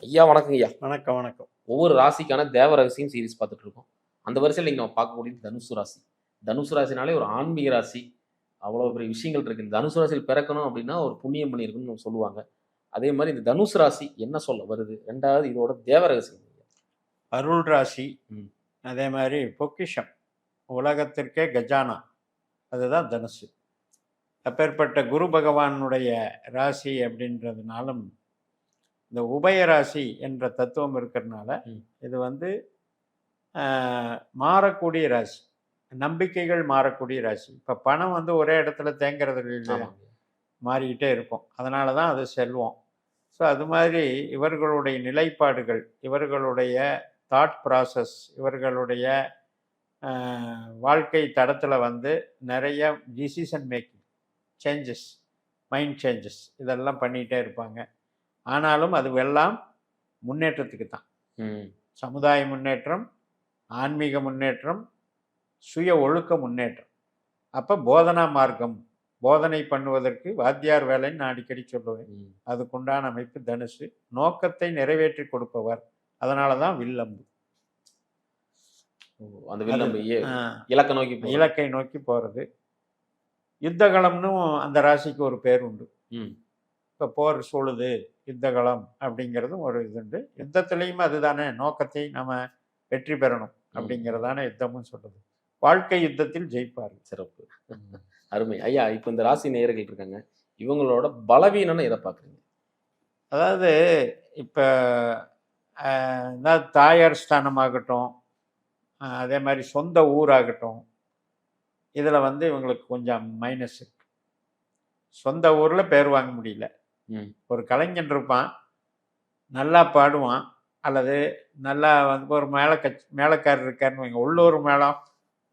ஐயா வணக்கங்க ஐயா. வணக்கம், வணக்கம். ஒவ்வொரு ராசிக்கான தேவ ரகசியம் சீரிஸ் பார்த்துட்டு இருக்கோம். அந்த வரிசையில நீங்க பார்க்கக்கூடியது தனுசு ராசி. தனுசு ராசினாலே ஒரு ஆன்மீக ராசி. அவ்வளோ பெரிய விஷயங்கள் இருக்கு. இந்த தனுசு ராசியில் பிறக்கணும் அப்படின்னா ஒரு புண்ணியம் பண்ணியிருக்குன்னு சொல்லுவாங்க. அதே மாரி இந்த தனுசு ராசி என்ன சொல்ல வருது? 2வது இதோட தேவ ரகசியம். அருள் ராசி. ம். அதே மாதிரி பொக்கிஷம். உலகத்திற்கே கஜானா. அதுதான் தனுசு. அப்பேற்பட்ட குரு பகவானுடைய ராசி அப்படின்றதுனாலும் இந்த உபய ராசி என்ற தத்துவம் இருக்கிறதுனால இது வந்து மாறக்கூடிய ராசி. நம்பிக்கைகள் மாறக்கூடிய ராசி. இப்போ பணம் வந்து ஒரே இடத்துல தேங்கிறது இல்லையா, மாறிக்கிட்டே இருக்கும். அதனால தான் அது செல்வம். ஸோ அது மாதிரி இவர்களுடைய நிலைப்பாடுகள், இவர்களுடைய தாட் ப்ராசஸ், இவர்களுடைய வாழ்க்கை தடத்தில் வந்து நிறைய decision making changes, mind changes இதெல்லாம் பண்ணிகிட்டே இருப்பாங்க. ஆனாலும் அது எல்லாம் முன்னேற்றத்துக்கு தான். சமுதாய முன்னேற்றம், ஆன்மீக முன்னேற்றம், சுய ஒழுக்க முன்னேற்றம். அப்போ போதனா மார்க்கம், போதனை பண்ணுவதற்கு வாத்தியார் வேலைன்னு நான் அடிக்கடி சொல்லுவேன். அதுக்குண்டான அமைப்பு தனுசு. நோக்கத்தை நிறைவேற்றி கொடுப்பவர். அதனால தான் வில்லம்பு. அந்த வில்லம்பு இலக்கை நோக்கி போகிறது. யுத்தகலம்னு அந்த ராசிக்கு ஒரு பேர் உண்டு. இப்போ போர் சூழுது, யுத்தகலம் அப்படிங்கிறதும் ஒரு இது உண்டு. யுத்தத்திலையும் அதுதானே, நோக்கத்தை நம்ம வெற்றி பெறணும் அப்படிங்கிறதான யுத்தமும் சொல்லுது. வாழ்க்கை யுத்தத்தில் ஜெயிப்பார். சிறப்பு, அருமை ஐயா. இப்போ இந்த ராசி நேயர்கள் இருக்காங்க, இவங்களோட பலவீனம்னு எதை பார்க்குறீங்க? அதாவது இப்போ தாயார் ஸ்தானமாகட்டும், அதே மாதிரி சொந்த ஊராகட்டும், இதில் வந்து இவங்களுக்கு கொஞ்சம் மைனஸ் இருக்கு. சொந்த ஊரில் பேர் வாங்க முடியல. ஒரு கலைஞன் இருப்பான், நல்லா பாடுவான், அல்லது நல்லா வந்து ஒரு மேளக்காரர் இருக்காருன்னு வைங்க, உள்ளூர் மேளம்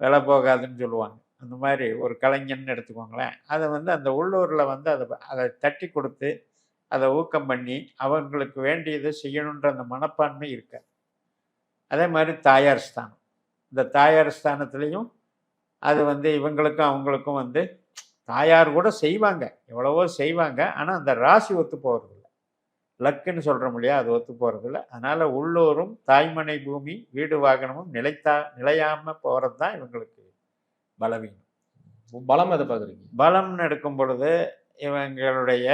விலை போகாதுன்னு சொல்லுவாங்க. அந்த மாதிரி ஒரு கலைஞன்னு எடுத்துக்கோங்களேன். அதை வந்து அந்த உள்ளூரில் வந்து அதை தட்டி கொடுத்து அதை ஊக்கம் பண்ணி அவங்களுக்கு வேண்டியதை செய்யணுன்ற அந்த மனப்பான்மை இருக்காது. அதே மாதிரி தாயார் ஸ்தானம். இந்த தாயார் ஸ்தானத்துலேயும் அது வந்து இவங்களுக்கும் அவங்களுக்கும் வந்து தாயார் கூட செய்வாங்க, எவ்வளவோ செய்வாங்க. ஆனால் அந்த ராசி ஒத்து போகிறதில்ல. லக்குன்னு சொல்கிறோம் இல்லையா, அது ஒத்து போகிறதில்ல. அதனால் உள்ளூரும் தாய்மனை பூமி வீடு வாகனமும் நிலையாமல் போகிறது தான் இவங்களுக்கு பலவீனம். பலம் எதை பார்க்குறீங்க? பலம்னு எடுக்கும் பொழுது இவங்களுடைய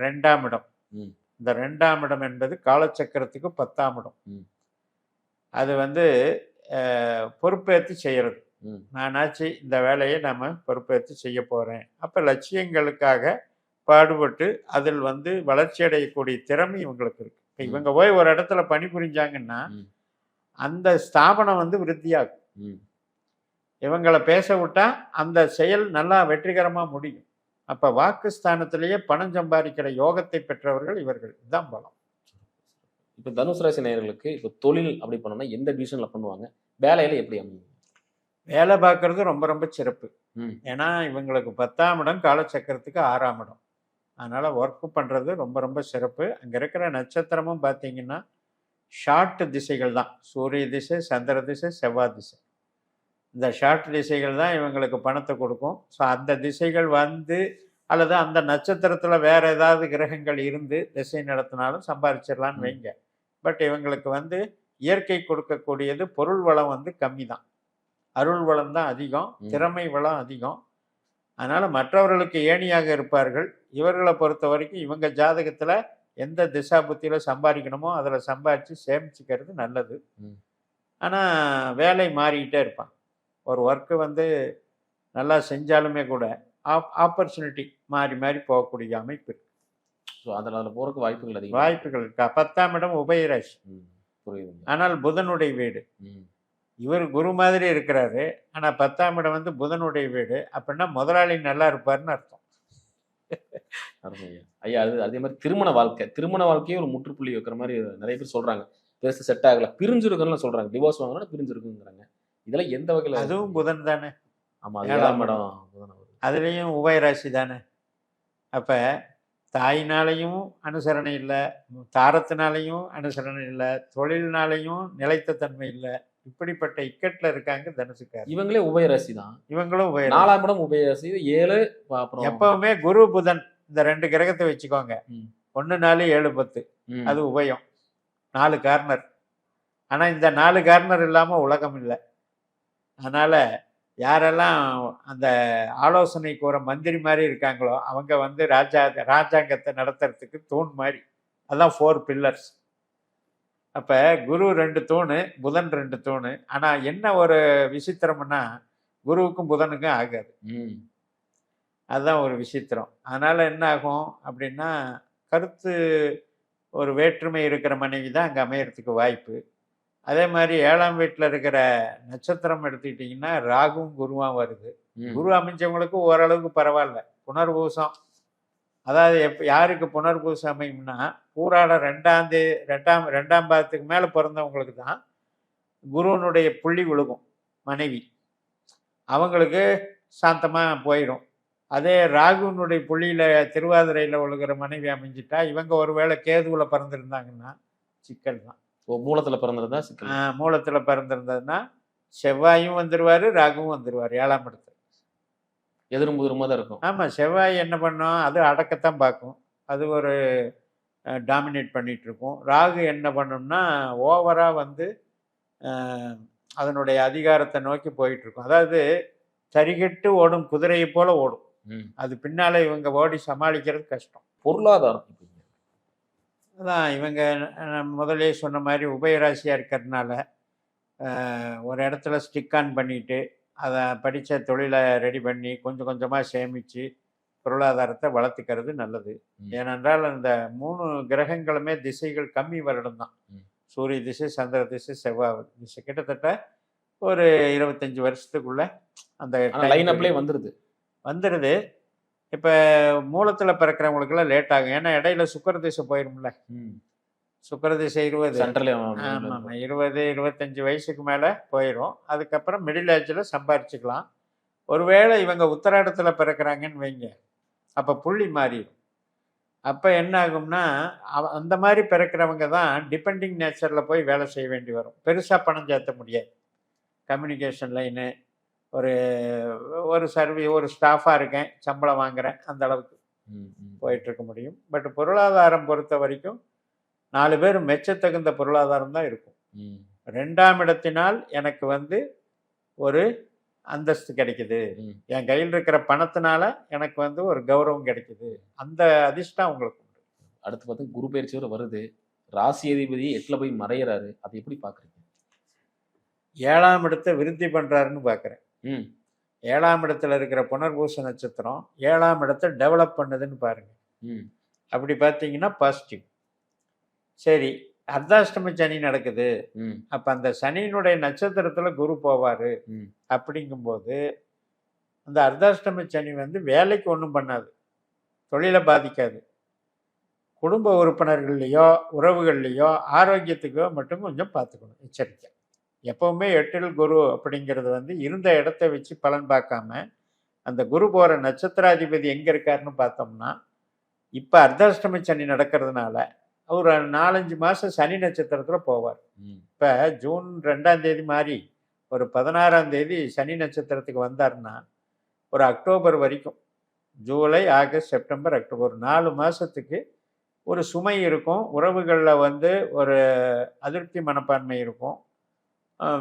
2ஆம் இடம். இந்த 2ஆம் இடம் என்பது காலச்சக்கரத்துக்கு 10ஆம் இடம். அது வந்து பொறுப்பேற்று செய்கிறது. நானாச்சு இந்த வேலையை நம்ம பொறுப்பேற்று செய்ய போகிறேன். அப்போ லட்சியங்களுக்காக பாடுபட்டு அதில் வந்து வளர்ச்சி அடையக்கூடிய திறமை இவங்களுக்கு இருக்கு. இப்போ இவங்க போய் ஒரு இடத்துல பணிபுரிஞ்சாங்கன்னா அந்த ஸ்தாபனம் வந்து விருத்தியாகும். இவங்களை பேச விட்டா அந்த செயல் நல்லா வெற்றிகரமாக முடியும். அப்போ வாக்குஸ்தானத்திலேயே பணம் சம்பாதிக்கிற யோகத்தை பெற்றவர்கள் இவர்கள். இதுதான் பலம். இப்போ தனுசு ராசி நேயர்களுக்கு இப்போ தொழில் அப்படி பண்ணோம்னா எந்த டிவிஷனில் பண்ணுவாங்க? வேலையில் எப்படி அமையும்? வேலை பார்க்கறது ரொம்ப ரொம்ப சிறப்பு. ஏன்னா இவங்களுக்கு 10ஆம் இடம் காலச்சக்கரத்துக்கு 6ஆம் இடம். அதனால் ஒர்க்கு பண்ணுறது ரொம்ப ரொம்ப சிறப்பு. அங்கே இருக்கிற நட்சத்திரமும் பார்த்தீங்கன்னா ஷார்ட் திசைகள் தான். சூரிய திசை, சந்திர திசை, செவ்வாய் திசை. இந்த ஷார்ட் திசைகள் தான் இவங்களுக்கு பணத்தை கொடுக்கும். ஸோ அந்த திசைகள் வந்து அல்லது அந்த நட்சத்திரத்தில் வேறு ஏதாவது கிரகங்கள் இருந்து திசை நடத்தினாலும் சம்பாதிச்சிடலான்னு வைங்க. பட் இவங்களுக்கு வந்து இயற்கை கொடுக்கக்கூடியது பொருள் வளம் வந்து கம்மி தான். அருள் வளம் தான் அதிகம், திறமை வளம் அதிகம். அதனால் மற்றவர்களுக்கு ஏணியாக இருப்பார்கள். இவர்களை பொறுத்த வரைக்கும் இவங்க ஜாதகத்தில் எந்த திசா புத்தியில் சம்பாதிக்கணுமோ அதில் சம்பாதிச்சு சேமிச்சுக்கிறது நல்லது. ஆனால் வேலை மாறிக்கிட்டே இருப்பாங்க. ஒரு ஒர்க்கு வந்து நல்லா செஞ்சாலுமே கூட ஆப்பர்ச்சுனிட்டி மாறி மாறி போகக்கூடிய அமைப்பு இருக்கு. ஸோ அதில் போகிறதுக்கு வாய்ப்புகள் இருக்கா? 10ஆம் இடம் உபயராசி. புரியுது. ஆனால் புதனுடைய வீடு. இவர் குரு மாதிரி இருக்கிறாரு, ஆனால் 10ஆம் இடம் வந்து புதனுடைய வீடு. அப்படின்னா முதலாளி நல்லா இருப்பாருன்னு அர்த்தம். ஐயா, அது அதே மாதிரி திருமண வாழ்க்கையே ஒரு முற்றுப்புள்ளி வைக்கிற மாதிரி நிறைய பேர் சொல்றாங்க. பெருசு செட் ஆகல, பிரிஞ்சிருக்குன்னு சொல்றாங்க. டிவோர்ஸ் வாங்கினா பிரிஞ்சிருக்குங்கிறாங்க. இதெல்லாம் எந்த வகையில்? அதுவும் புதன் தானே. ஆமாம், 7ஆம் இடம் புதன். அதுலேயும் உபயராசி தானே. அப்போ தாயினாலையும் அனுசரணை இல்லை, தாரத்தினாலையும் அனுசரணை இல்லை, தொழில்னாலையும் நிலைத்த தன்மை இல்லை. இப்படிப்பட்ட இக்கட்டில் இருக்காங்க தனுசுக்கார். இவங்களே உபயராசி தான். இவங்களும் 4ஆம் இடம் உபயராசி. 7 எப்பவுமே குரு புதன் இந்த 2 கிரகத்தை வச்சுக்கோங்க. 1 4 7 10 அது உபயம். 4 கார்னர். ஆனால் இந்த 4 கார்னர் இல்லாமல் உலகம் இல்லை. அதனால் யாரெல்லாம் அந்த ஆலோசனை கூற மந்திரி மாதிரி இருக்காங்களோ அவங்க வந்து ராஜாங்கத்தை நடத்துறதுக்கு தூண் மாதிரி. அதான் 4 பில்லர்ஸ். அப்போ குரு 2 தூணு, புதன் 2 தூணு. ஆனால் என்ன ஒரு விசித்திரம்னா குருவுக்கும் புதனுக்கும் ஆகாது. அதுதான் ஒரு விசித்திரம். அதனால் என்ன ஆகும் அப்படின்னா கருத்து ஒரு வேற்றுமை இருக்கிற மனைவி தான் அங்கே அமையறதுக்கு வாய்ப்பு. அதே மாதிரி 7ஆம் வீட்டில் இருக்கிற நட்சத்திரம் எடுத்துக்கிட்டிங்கன்னா ராகுவும் குருவாக வருது. குரு அமைஞ்சவங்களுக்கு ஓரளவுக்கு பரவாயில்ல. புனர்பூசம், அதாவது யாருக்கு புனர்பூசம் அமையும்னா பூராட 2ஆம் பாதத்துக்கு மேலே பிறந்தவங்களுக்கு தான் குருவனுடைய புள்ளி விழுகும் மனைவி. அவங்களுக்கு சாந்தமாக போயிடும். அதே ராகுனுடைய புள்ளியில் திருவாதிரையில் விழுகிற மனைவி அமைஞ்சிட்டா இவங்க ஒருவேளை கேதுவில் பிறந்திருந்தாங்கன்னா சிக்கல் தான். மூலத்தில் பிறந்திருந்தா சிக்கல். மூலத்தில் பிறந்திருந்ததுன்னா செவ்வாயும் வந்துடுவார், ராகுவும் வந்துடுவார் 7ஆம் இடத்துல. எதிரும் புதிருமா தான் இருக்கும். ஆமாம், செவ்வாய் என்ன பண்ணோம், அது அடக்கத்தான் பார்க்கும். அது ஒரு டாமினேட் பண்ணிகிட்டு இருக்கும். ராகு என்ன பண்ணோம்னா ஓவராக வந்து அதனுடைய அதிகாரத்தை நோக்கி போயிட்டுருக்கும். அதாவது சரிகட்டு ஓடும் குதிரையை போல் ஓடும். அது பின்னால் இவங்க ஓடி சமாளிக்கிறது கஷ்டம். பொருளாதாரம் அதான் இவங்க முதலே சொன்ன மாதிரி உபயராசியாக இருக்கிறதுனால ஒரு இடத்துல ஸ்டிக் ஆன் பண்ணிட்டு அதை படித்த தொழிலை ரெடி பண்ணி கொஞ்சம் கொஞ்சமாக சேமித்து பொருளாதாரத்தை வளர்த்துக்கிறது நல்லது. ஏனென்றால் அந்த 3 கிரகங்களுமே திசைகள் கம்மி வருடம் தான். சூரிய திசை, சந்திர திசை, செவ்வாய் திசை. கிட்டத்தட்ட ஒரு 25 வருஷத்துக்குள்ள அந்த லைனப்லேயே வந்துடுது. இப்போ மூலத்தில் பிறக்கிறவங்களுக்குலாம் லேட் ஆகும். ஏன்னா இடையில சுக்கர திசை போயிரும்ல. சுக்கர திசை 20. ஆமாம், 20-25 வயசுக்கு மேலே போயிடும். அதுக்கப்புறம் மிடில் ஏஜில் சம்பாரிச்சுக்கலாம். ஒருவேளை இவங்க உத்தராடத்தில் பிறக்கிறாங்கன்னு வைங்க, அப்போ புள்ளி மாறிடும். அப்போ என்ன ஆகும்னா அந்த மாதிரி பிறக்கிறவங்க தான் டிபெண்டிங் நேச்சரில் போய் வேலை செய்ய வேண்டி வரும். பெருசாக பணம் சேர்த்த முடியாது. கம்யூனிகேஷன் லைனு, ஒரு ஒரு ஸ்டாஃபாக இருக்கேன், சம்பளம் வாங்குறேன், அந்த அளவுக்கு போயிட்டுருக்க முடியும். பட் பொருளாதாரம் பொறுத்த வரைக்கும் 4 பேர் மெச்சத்தகுந்த பொருளாதாரம் தான் இருக்கும். 2ஆம் இடத்தினால் எனக்கு வந்து ஒரு அந்தஸ்து கிடைக்குது, என் கையில் இருக்கிற பணத்தினால எனக்கு வந்து ஒரு கௌரவம் கிடைக்குது. அந்த அதிர்ஷ்டம் உங்களுக்கு உண்டு. அடுத்து பார்த்து குரு பயிற்சி வரை வருது. ராசி அதிபதி 8ல் போய் மறையிறாரு. அதை எப்படி பார்க்குறீங்க? 7ஆம் இடத்தை விருத்தி பண்ணுறாருன்னு பார்க்குறேன். 7ஆம் இடத்துல இருக்கிற புனர்பூச நட்சத்திரம் 7ஆம் இடத்தை டெவலப் பண்ணுதுன்னு பாருங்க. அப்படி பார்த்தீங்கன்னா பாசிட்டிவ். சரி, அர்த்தாஷ்டம சனி நடக்குது. அப்போ அந்த சனியினுடைய நட்சத்திரத்தில் குரு போவார். அப்படிங்கும்போது அந்த அர்த்தாஷ்டம சனி வந்து வேலைக்கு ஒன்றும் பண்ணாது, தொழிலை பாதிக்காது. குடும்ப உறுப்பினர்கள்லையோ உறவுகள்லையோ ஆரோக்கியத்துக்கோ மட்டும் கொஞ்சம் பார்த்துக்கணும், எச்சரிக்கை. எப்போவுமே 8ல் குரு அப்படிங்கிறது வந்து இருந்த இடத்த வச்சு பலன் பார்க்காம அந்த குரு போகிற நட்சத்திராதிபதி எங்கே இருக்காருன்னு பார்த்தோம்னா, இப்போ அர்த்தாஷ்டம சனி நடக்கிறதுனால ஒரு 4-5 மாதம் சனி நட்சத்திரத்தில் போவார். இப்போ ஜூன் 2ஆம் தேதி மாறி ஒரு 16ஆம் தேதி சனி நட்சத்திரத்துக்கு வந்தார்னா ஒரு அக்டோபர் வரைக்கும், ஜூலை, ஆகஸ்ட், செப்டம்பர், அக்டோபர் 4 மாதத்துக்கு ஒரு சுமை இருக்கும். உறவுகளில் வந்து ஒரு அதிருப்தி மனப்பான்மை இருக்கும்.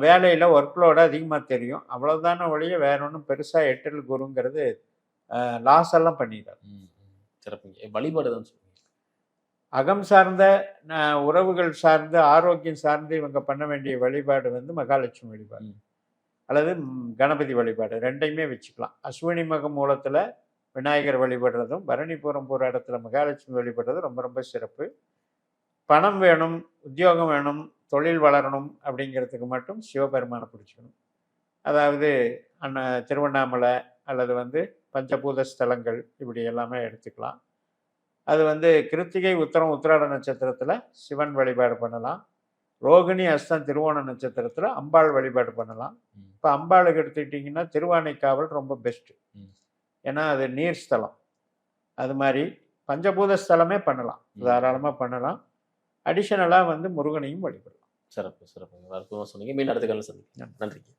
வேலையில் ஒர்க்லோடு அதிகமாக தெரியும். அவ்வளோதான ஒழிய வேற ஒன்றும் பெருசாக 8ல் குருங்கிறது லாஸ் எல்லாம் பண்ணிடுறாரு. சிறப்புங்க. வழிபாடு தான் சொல்லுங்க. அகம் சார்ந்த உறவுகள் சார்ந்து ஆரோக்கியம் சார்ந்து இவங்க பண்ண வேண்டிய வழிபாடு வந்து மகாலட்சுமி வழிபாடு அல்லது கணபதி வழிபாடு, 2யுமே வச்சுக்கலாம். அஸ்வினி மக மூலத்தில் விநாயகர் வழிபடுறதும் பரணிபுரம் போராட்டத்தில் மகாலட்சுமி வழிபடுறதும் ரொம்ப ரொம்ப சிறப்பு. பணம் வேணும், உத்தியோகம் வேணும், தொழில் வளரணும் அப்படிங்கிறதுக்கு மட்டும் சிவபெருமானை பிடிச்சிக்கணும். அதாவது திருவண்ணாமலை அல்லது வந்து பஞ்சபூத ஸ்தலங்கள் இப்படி எல்லாமே எடுத்துக்கலாம். அது வந்து கிருத்திகை, உத்திரம், உத்திராட நட்சத்திரத்தில் சிவன் வழிபாடு பண்ணலாம். ரோகிணி, அஸ்தம், திருவோண நட்சத்திரத்தில் அம்பாள் வழிபாடு பண்ணலாம். இப்போ அம்பாளுக்கு எடுத்துக்கிட்டிங்கன்னா திருவானைக்காவல் ரொம்ப பெஸ்ட்டு. ஏன்னா அது நீர் ஸ்தலம். அது மாதிரி பஞ்சபூத ஸ்தலமே பண்ணலாம், தாராளமாக பண்ணலாம். அடிஷனலாக வந்து முருகனையும் வழிபடலாம். சிறப்பு. அற்புதமாக சொன்னீங்க. மீண்டும் அடுத்த காலம் சந்திக்கிறேன். நன்றிங்க.